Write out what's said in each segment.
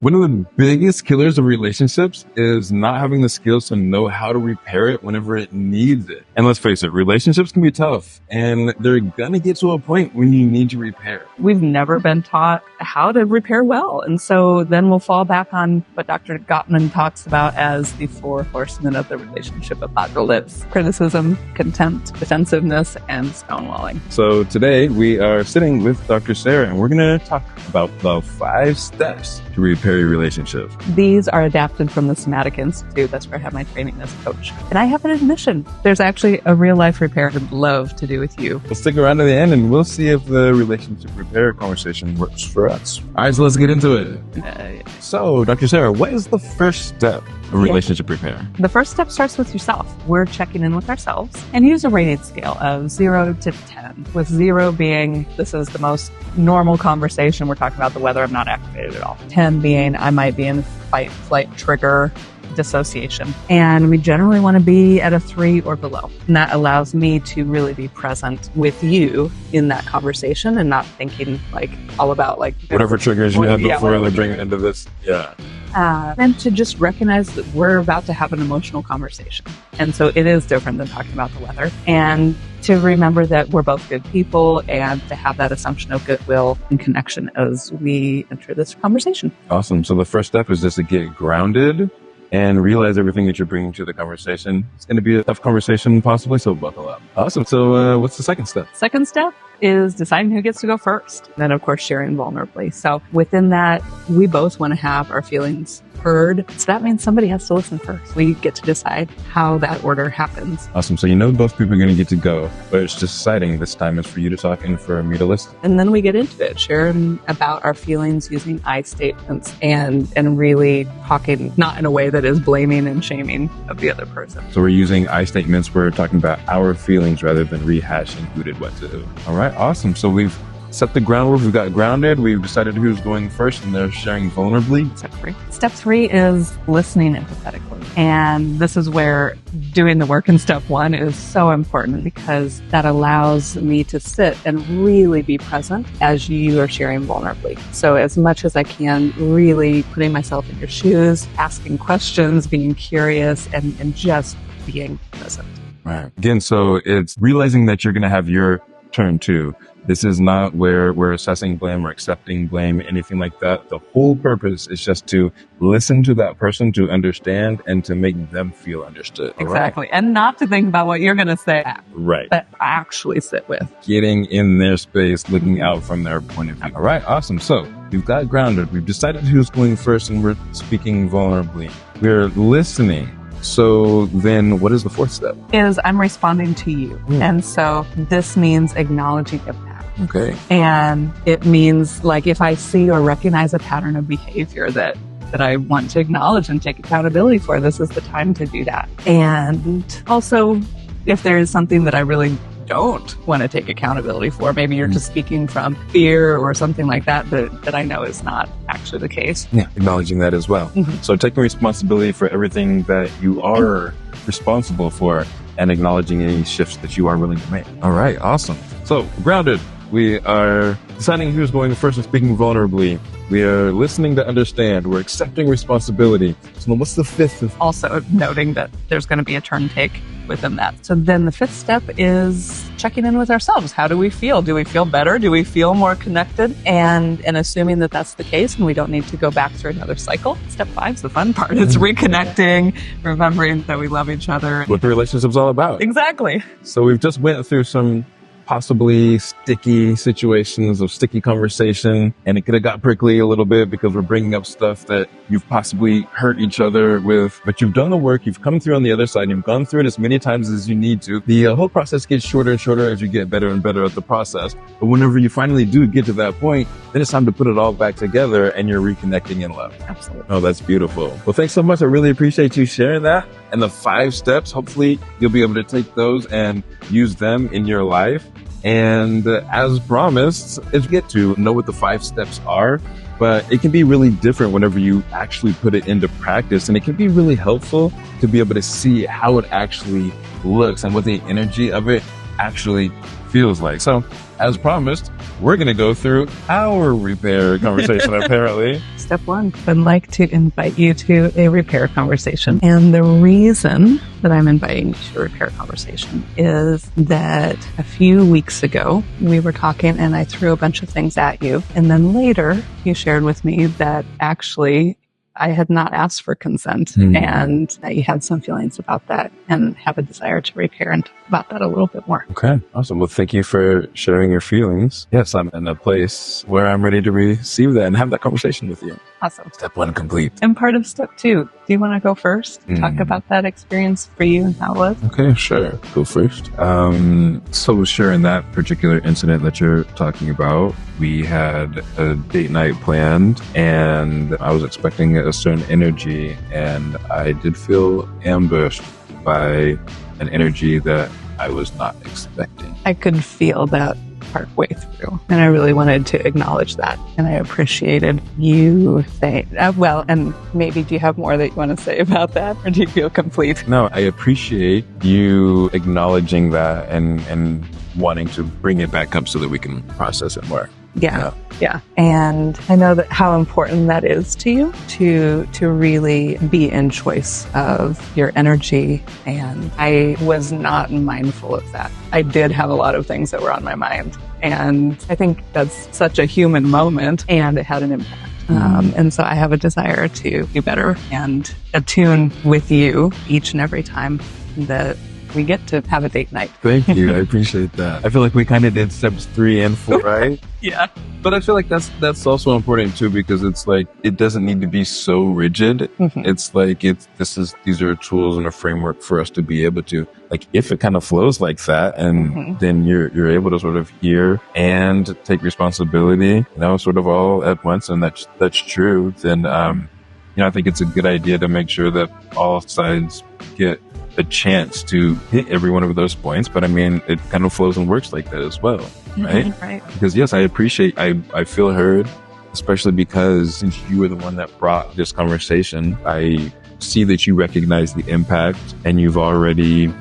One of the biggest killers of relationships is not having the skills to know how to repair it whenever it needs it. And let's face it, relationships can be tough and they're gonna get to a point when you need to repair. We've never been taught how to repair well. And so then we'll fall back on what Dr. Gottman talks about as the 4 horsemen of the relationship apocalypse: criticism, contempt, defensiveness, and stonewalling. So today we are sitting with Dr. Sara and we're gonna talk about the 5 steps to repair your relationship. These are adapted from the Somatic Institute. That's where I have my training as a coach. And I have an admission. There's actually a real life repair I'd love to do with you. We'll stick around to the end and we'll see if the relationship repair conversation works for us. All right, so let's get into it. So, Dr. Sara, what is the first step of relationship repair? The first step starts with yourself. We're checking in with ourselves and use a rating scale of 0 to 10, with 0 being this is the most normal conversation. We're talking about the weather. I'm not activated at all. 10 being I might be in fight, flight, trigger, dissociation. And we generally want to be at a 3 or below. And that allows me to really be present with you in that conversation and not thinking all about whatever triggers you had before they bring it into this. Yeah. And to just recognize that we're about to have an emotional conversation. And so it is different than talking about the weather. And to remember that we're both good people and to have that assumption of goodwill and connection as we enter this conversation. Awesome. So the first step is just to get grounded and realize everything that you're bringing to the conversation. It's going to be a tough conversation possibly, so buckle up. Awesome. So what's the second step? Second step is deciding who gets to go first. And then, of course, sharing vulnerably. So within that, we both want to have our feelings heard. So that means somebody has to listen first. We get to decide how that order happens. Awesome. So you know both people are going to get to go, but it's just deciding this time is for you to talk and for me to listen. And then we get into it, sharing about our feelings using I statements and really talking not in a way that is blaming and shaming of the other person. So we're using I statements. We're talking about our feelings rather than rehashing who did what to who. All right. Awesome. So we've set the groundwork. We've got grounded. We've decided who's going first, and they're sharing vulnerably. Step 3 is listening empathetically. And this is where doing the work in step 1 is so important because that allows me to sit and really be present as you are sharing vulnerably. So as much as I can, really putting myself in your shoes, asking questions, being curious, and just being present. Right. Again, so it's realizing that you're going to have your turn too. This is not where we're assessing blame or accepting blame, anything like that. The whole purpose is just to listen to that person, to understand, and to make them feel understood. Exactly. Right? And not to think about what you're going to say. Right. But actually sit with. Getting in their space, looking out from their point of view. All right. Awesome. So we've got grounded. We've decided who's going first, and we're speaking vulnerably. We're listening. So then what is the 4th step? Is I'm responding to you. And so this means acknowledging impact. Okay. And it means if I see or recognize a pattern of behavior that I want to acknowledge and take accountability for, this is the time to do that. And also, if there is something that I really don't want to take accountability for, maybe you're just speaking from fear or something like that I know is not actually the case. Yeah, acknowledging that as well. So taking responsibility for everything that you are responsible for and acknowledging any shifts that you are willing to make. All right, awesome. So grounded. We are deciding who's going first and speaking vulnerably. We are listening to understand. We're accepting responsibility. So then what's the 5th? Also noting that there's going to be a turn take within that. So then the 5th step is checking in with ourselves. How do we feel? Do we feel better? Do we feel more connected? And assuming that that's the case and we don't need to go back through another cycle. Step 5 is the fun part. It's reconnecting, remembering that we love each other. What the relationship's all about. Exactly. So we've just went through some possibly sticky situations of sticky conversation, and it could have got prickly a little bit because we're bringing up stuff that you've possibly hurt each other with, but you've done the work, you've come through on the other side, you've gone through it as many times as you need to. The whole process gets shorter and shorter as you get better and better at the process, but whenever you finally do get to that point, then it's time to put it all back together and you're reconnecting in love. Absolutely. Oh, that's beautiful. Well, thanks so much. I really appreciate you sharing that. And the 5 steps, hopefully you'll be able to take those and use them in your life. And as promised, is get to know what the 5 steps are, but it can be really different whenever you actually put it into practice. And it can be really helpful to be able to see how it actually looks and what the energy of it actually feels like. So, as promised, we're going to go through our repair conversation, apparently. Step 1, I'd like to invite you to a repair conversation. And the reason that I'm inviting you to a repair conversation is that a few weeks ago, we were talking and I threw a bunch of things at you. And then later, you shared with me that actually I had not asked for consent and that you had some feelings about that and have a desire to repair and talk about that a little bit more. Okay, awesome. Well, thank you for sharing your feelings. Yes, I'm in a place where I'm ready to receive that and have that conversation with you. Awesome. Step 1 complete. And part of step 2, do you want to go first? Talk about that experience for you and how it was? Okay, sure. Go first. So sure, in that particular incident that you're talking about, we had a date night planned and I was expecting a certain energy and I did feel ambushed by an energy that I was not expecting. I could feel that partway through and I really wanted to acknowledge that. And I appreciated you saying, well, and maybe do you have more that you want to say about that or do you feel complete? No, I appreciate you acknowledging that and wanting to bring it back up so that we can process it more. Yeah. And I know that how important that is to you to really be in choice of your energy. And I was not mindful of that. I did have a lot of things that were on my mind. And I think that's such a human moment and it had an impact. And so I have a desire to do better and attune with you each and every time that we get to have a date night. Thank you. I appreciate that. I feel like we kind of did steps 3 and 4, right? Yeah. But I feel like that's also important too, because it's like, it doesn't need to be so rigid. It's like, these are tools and a framework for us to be able to, like, if it kind of flows like that and then you're able to sort of hear and take responsibility, sort of all at once. And that's true. Then, I think it's a good idea to make sure that all sides get a chance to hit every one of those points. But I mean, it kind of flows and works like that as well, right? Right. Because yes, I feel heard, especially because since you were the one that brought this conversation, I see that you recognize the impact and you've already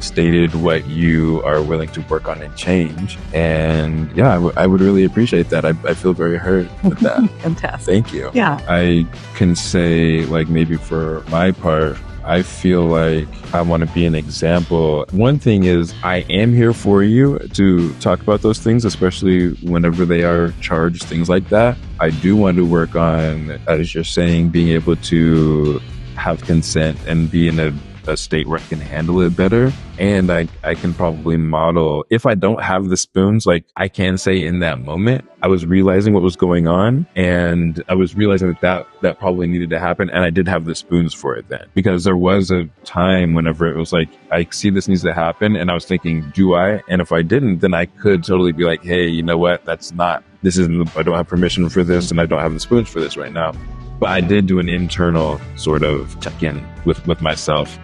stated what you are willing to work on and change. And yeah, I would really appreciate that. I feel very heard with that. Fantastic. Thank you. Yeah. I can say, like, maybe for my part, I feel like I want to be an example. One thing is I am here for you to talk about those things, especially whenever they are charged, things like that. I do want to work on, as you're saying, being able to have consent and be in a state where I can handle it better. And I can probably model, if I don't have the spoons, like I can say in that moment, I was realizing what was going on and I was realizing that probably needed to happen. And I did have the spoons for it then, because there was a time whenever it was like, I see this needs to happen. And I was thinking, do I? And if I didn't, then I could totally be like, hey, you know what? I don't have permission for this and I don't have the spoons for this right now. But I did do an internal sort of check-in with myself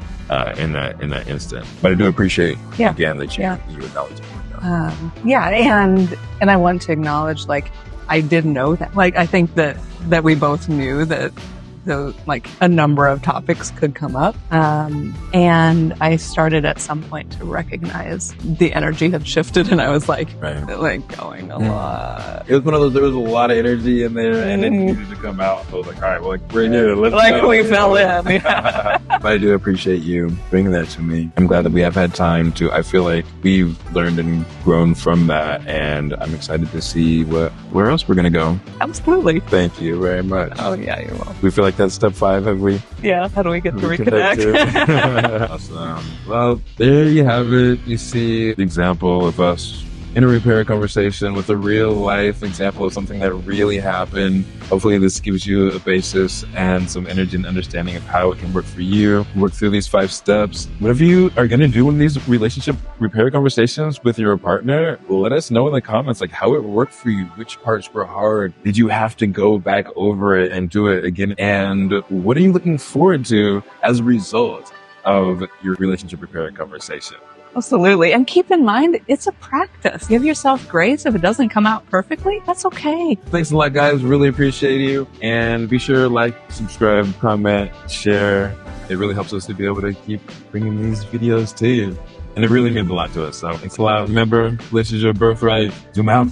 in that instant. But I do appreciate again that you acknowledge it. And I want to acknowledge, like, I did know that. Like, I think that we both knew that a number of topics could come up. And I started at some point to recognize the energy had shifted and I was like going a lot. It was one of those, there was a lot of energy in there and it needed to come out. I was like, all right, well, we're in here. Let's go. We fell in. Yeah. But I do appreciate you bringing that to me. I'm glad that we have had time I feel like we've learned and grown from that. And I'm excited to see where else we're going to go. Absolutely. Thank you very much. Oh yeah, you're welcome. We feel like that's step 5, have we? Yeah. How do we get to reconnect? Awesome. Well, there you have it. You see the example of us in a repair conversation with a real life example of something that really happened. Hopefully this gives you a basis and some energy and understanding of how it can work for you. Work through these 5 steps. Whatever you are going to do in these relationship repair conversations with your partner, let us know in the comments, like, how it worked for you. Which parts were hard? Did you have to go back over it and do it again? And what are you looking forward to as a result of your relationship repair conversation? Absolutely. And keep in mind, it's a practice. Give yourself grace. If it doesn't come out perfectly, that's okay. Thanks a lot, guys. Really appreciate you. And be sure to like, subscribe, comment, share. It really helps us to be able to keep bringing these videos to you. And it really means a lot to us. So thanks a lot. Remember, bliss is your birthright. Zoom out.